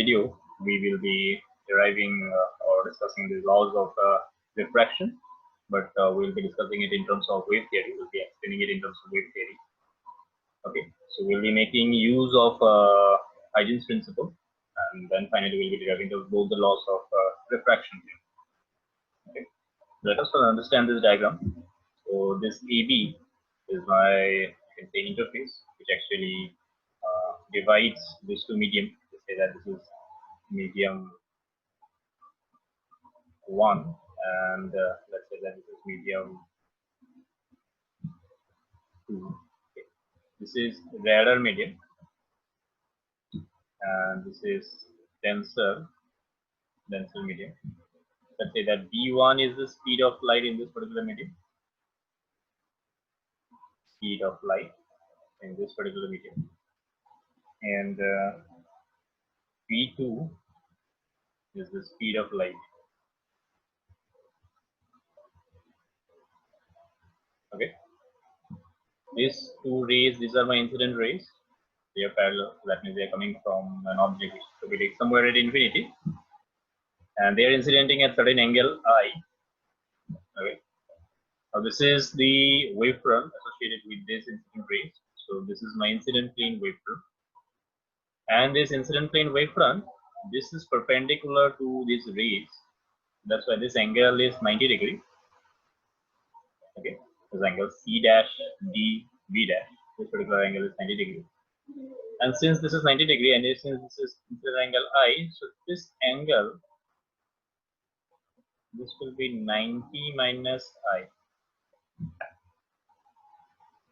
video, we will be deriving or discussing the laws of refraction, but we'll be discussing it in terms of wave theory. We'll be explaining it in terms of wave theory. Okay, so we'll be making use of Huygens principle, and then finally we'll be deriving both the laws of refraction. Okay, let us understand this diagram. So this AB is my, you can say, interface, which actually divides these two medium. Let's say that this is medium 1, and let's say that this is medium 2. Okay. This is rarer medium, and this is denser medium. Let's say that B1 is the speed of light in this particular medium. Speed of light in this particular medium. And V2 is the speed of light. Okay. These two rays, these are my incident rays. They are parallel. That means they are coming from an object which is located somewhere at infinity, and they are incidenting at certain angle I. Okay. Now this is the wavefront associated with this incident rays. So this is my incident plane wavefront, and this incident plane wavefront, this is perpendicular to these rays. That's why this angle is 90 degree. Okay, this angle C dash D B dash. This particular angle is 90 degree. And since this is 90 degree, and since this is angle I, so this angle, this will be 90 minus I.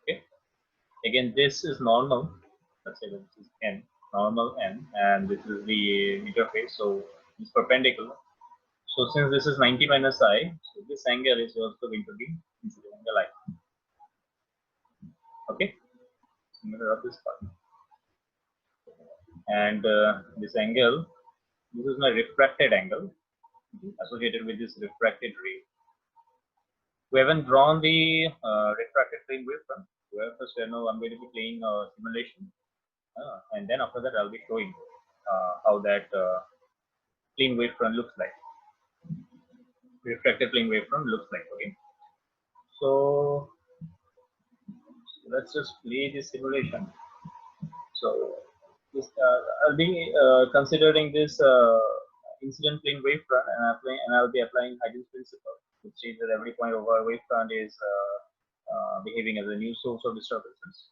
Okay. Again, this is normal. Let's say that this is N, normal N, and this is the interface. So it's perpendicular. So since this is 90 minus I, so this angle is also going to be incident angle I. Okay. So I'm going to rub this part. And this angle, this is my refracted angle associated with this refracted ray. We haven't drawn the refracted plane wavefront. First, I'm going to be playing a simulation, and then after that, I'll be showing how that plane wavefront looks like. Refracted plane wavefront looks like. Okay. So let's just play this simulation. So this, I'll be considering this incident plane wavefront, and I'll be applying Huygens principle, which says that every point over wavefront is behaving as a new source of disturbances.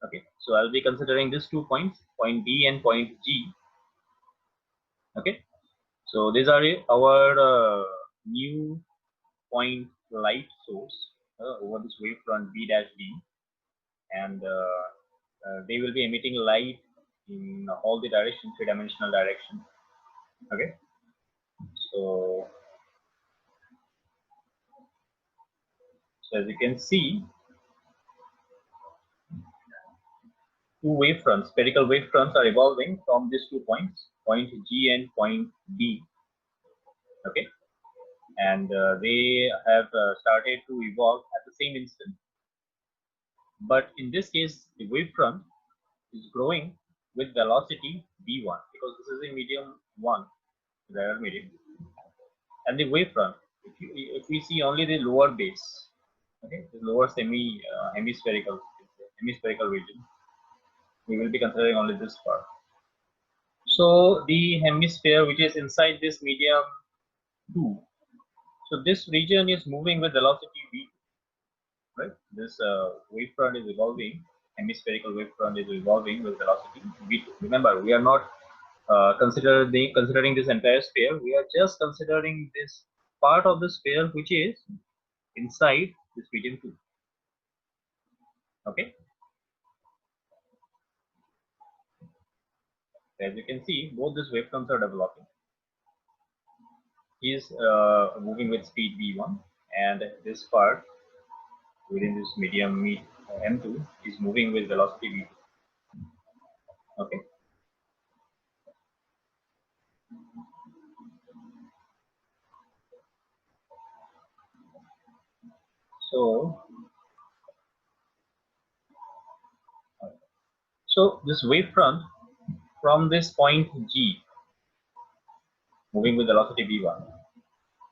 Okay, so I'll be considering these 2 points, point B and point G. Okay, so these are our new point light source over this wavefront B dash D, and they will be emitting light in all the directions, 3-dimensional direction. Okay, so as you can see, two wavefronts, spherical wavefronts, are evolving from these 2 points, point G and point D. Okay, and they have started to evolve at the same instant. But in this case, the wavefront is growing with velocity v1, because this is a medium 1, rarer medium. And the wavefront, if we see only the lower base, okay, the lower hemispherical region, we will be considering only this part. So the hemisphere which is inside this medium 2, so this region is moving with velocity v2, right? This wavefront is evolving, hemispherical wavefront is evolving with velocity v2. Remember, we are not considering this entire sphere. We are just considering this part of the sphere which is inside this medium 2. Okay. As you can see, both these wavefronts are developing. He is moving with speed v1, and this part within this medium m2 is moving with velocity v2. Okay. So this wavefront from this point G, moving with velocity v1.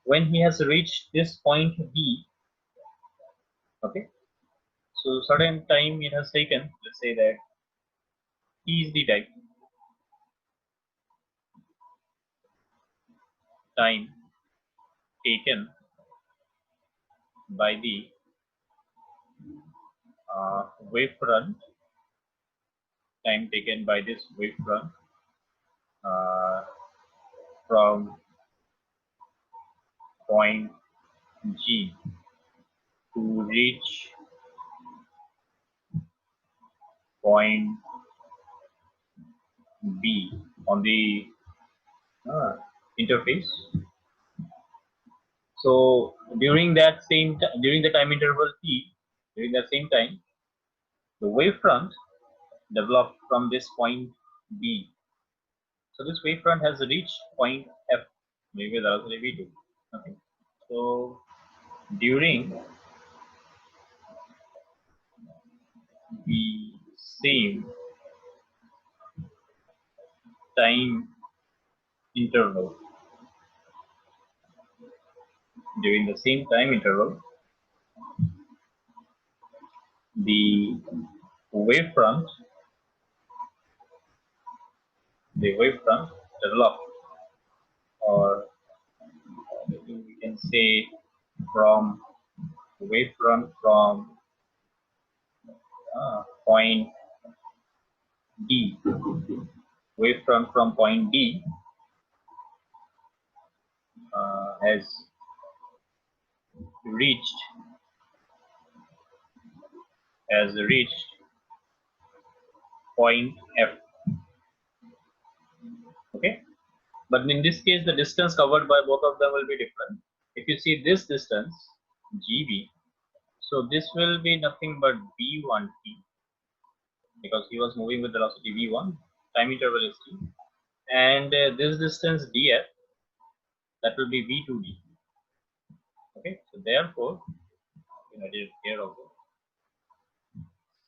When he has reached this point B, okay, so certain time it has taken, let's say that T is the time taken by the wavefront, time taken by this wavefront from point G to reach point B on the interface. So during during the time interval T, during that same time, the wavefront developed from this point B. So this wavefront has reached point F, maybe that also V2. Okay. So during the same time interval, during the same time interval, the wavefront, developed, or we can say from wavefront from point D, wavefront from point D has reached point F. Okay, but in this case, the distance covered by both of them will be different. If you see this distance, GB, so this will be nothing but V1t, because he was moving with velocity V1, time interval is t, and this distance df, that will be V2d. Okay, so therefore, I did it here also.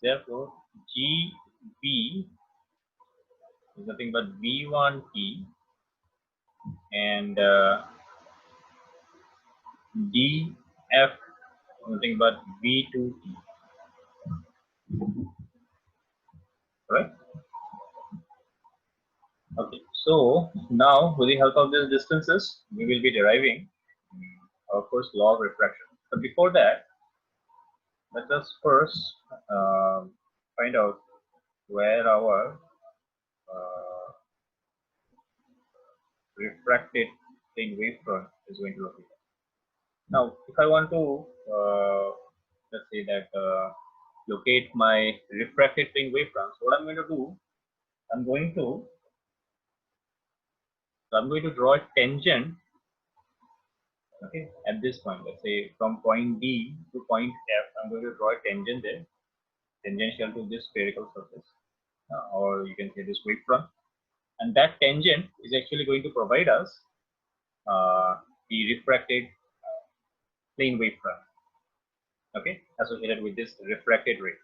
Therefore, GB is nothing but V1t, and df is nothing but V2t. Right? Okay, so now with the help of these distances, we will be deriving our first law of refraction. But before that, let us first find out where our refracted plane wavefront is going to locate. Now, if I want to, let's say that locate my refracted plane wavefront, so what I'm going to do, I'm going to draw a tangent. Okay, at this point, let's say from point D to point F, I'm going to draw a tangent there, tangential to this spherical surface, or you can say this wavefront, and that tangent is actually going to provide us the refracted plane wavefront, okay, associated with this refracted ray.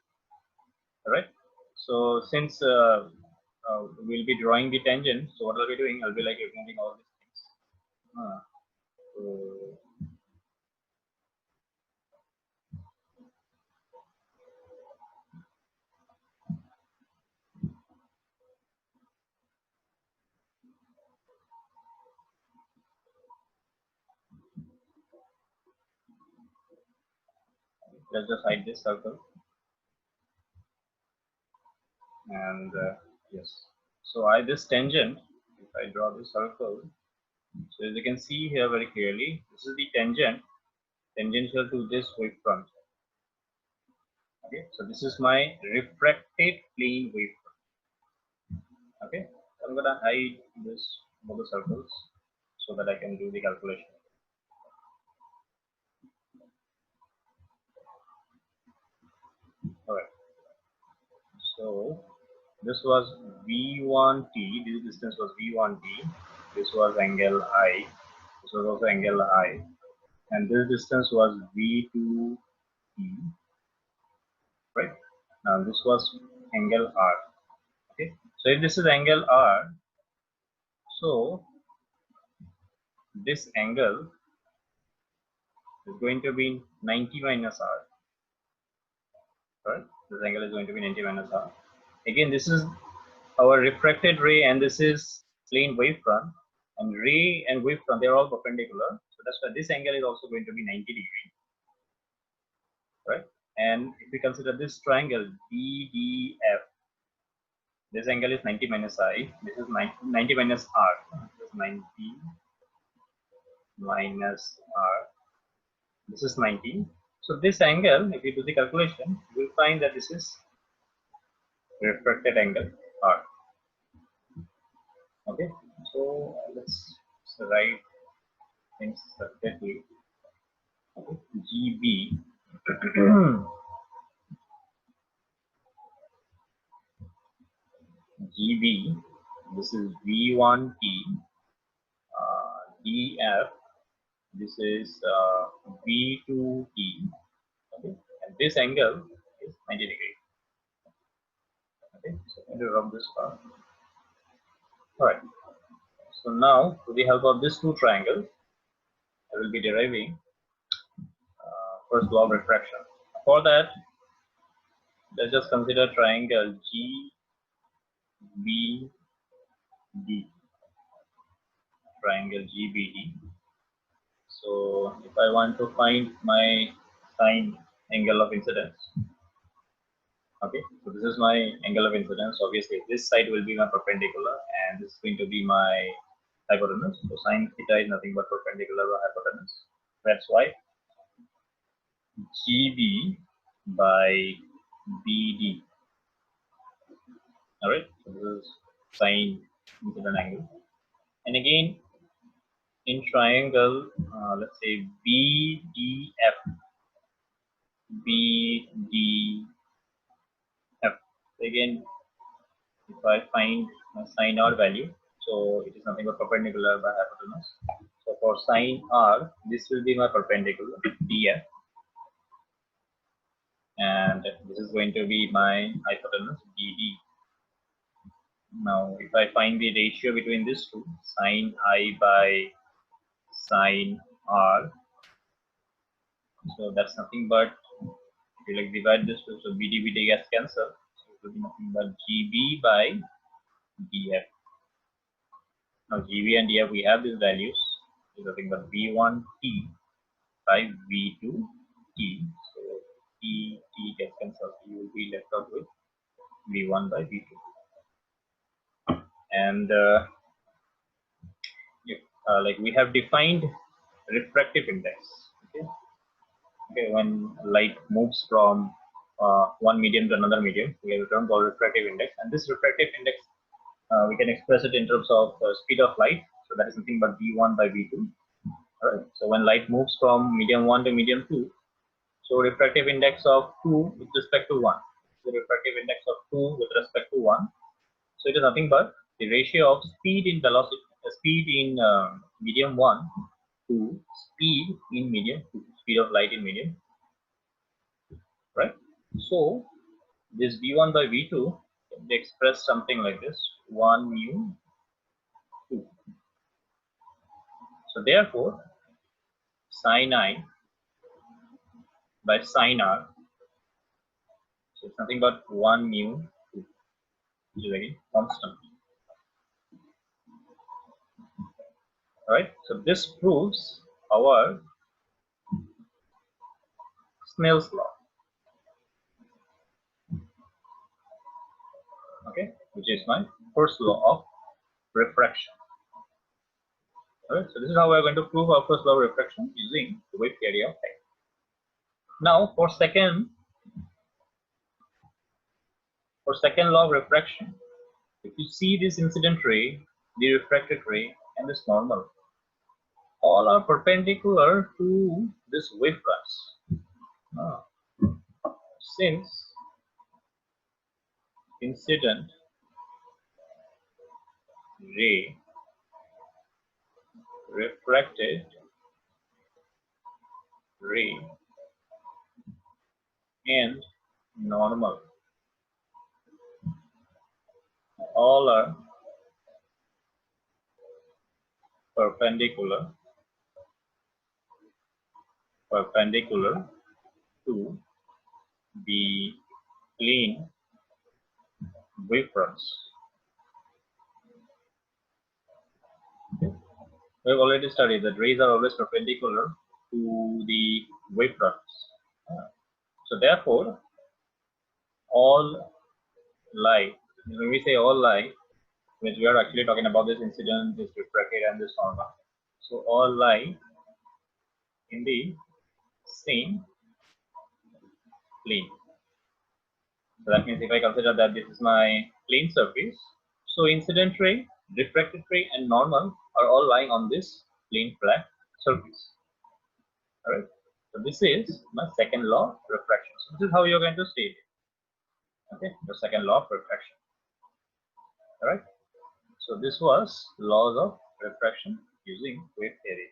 All right. So since we'll be drawing the tangent, so what I'll be doing, I'll be like removing all these things. So let's just hide this circle, and yes. So this tangent, if I draw this circle, so as you can see here very clearly, this is the tangent, tangential to this wavefront. Okay, so this is my refracted plane wavefront. Okay, so I'm gonna hide this both the circles so that I can do the calculation. All right. So this was V1t. This distance was V1t. This was angle I. This was also angle I, and this distance was V2t. Right. Now this was angle R. Okay. So if this is angle R, so this angle is going to be 90 minus r. Right? This angle is going to be 90 minus r. Again, this is our refracted ray, and this is plane wavefront. And ray and wavefront, they are all perpendicular. So that's why this angle is also going to be 90 degree. Right? And if we consider this triangle DDF, this angle is 90 minus I. This is 90 minus R. This is 90 minus R. This is 90. So this angle, if you do the calculation, you will find that this is refracted angle R. Okay. So let's write things separately. Okay. GB. GB. This is V1T. DF. This is V2T. Okay, and this angle is 90 degree. Okay, so I'm going to rub this part. All right. So now, with the help of these two triangles, I will be deriving first law of refraction. For that, let's just consider triangle GBD. Triangle GBD. So if I want to find my sine angle of incidence, okay, so this is my angle of incidence. Obviously, this side will be my perpendicular, and this is going to be my hypotenuse. So sine theta is nothing but perpendicular to hypotenuse. That's why GB by BD. All right, so this is sine incident angle. And again, in triangle, let's say BDF. BDF. Again, if I find my sine R value, so it is nothing but perpendicular by hypotenuse. So for sine R, this will be my perpendicular DF, and this is going to be my hypotenuse BD. Now, if I find the ratio between these two, sine I by sine R, so that's nothing but, if you like divide this two, so BD gets cancelled, so it will be nothing but GB by DF. Now GB and DF, we have these values, is nothing but V1T by V2T. So T gets cancelled, you will be left out with V1 by V2. And like we have defined refractive index. Okay, when light moves from one medium to another medium, we have a term called refractive index, and this refractive index we can express it in terms of speed of light. So that is nothing but V1 by V2. All right. So when light moves from medium 1 to medium 2, so refractive index of 2 with respect to 1. The refractive index of 2 with respect to 1. So it is nothing but the ratio of speed in velocity, speed in medium 1 to speed in medium 2, speed of light in medium, right? So this V1 by V2 can be expressed something like this, 1 mu 2. So therefore, sine I by sine R, so it's nothing but 1 mu 2, which is again constant. Alright, so this proves our Snell's law. Okay, which is my first law of refraction. Alright, so this is how we are going to prove our first law of refraction using the wave theory of light. Now for second law of refraction, if you see this incident ray, the refracted ray, and this normal, all are perpendicular to this wavefront. Since incident ray, refracted ray, and normal all are perpendicular perpendicular to the plane wavefronts. Okay. We've already studied that rays are always perpendicular to the wavefronts. So therefore, all light, when we say all light, which we are actually talking about this incident, this refracted, and this normal. So all lie in the same plane. So that means if I consider that this is my plane surface, so incident ray, refracted ray, and normal are all lying on this plane flat surface. Alright. So this is my second law of refraction. So this is how you're going to state it. Okay, the second law of refraction. Alright. So this was laws of refraction using wave theory.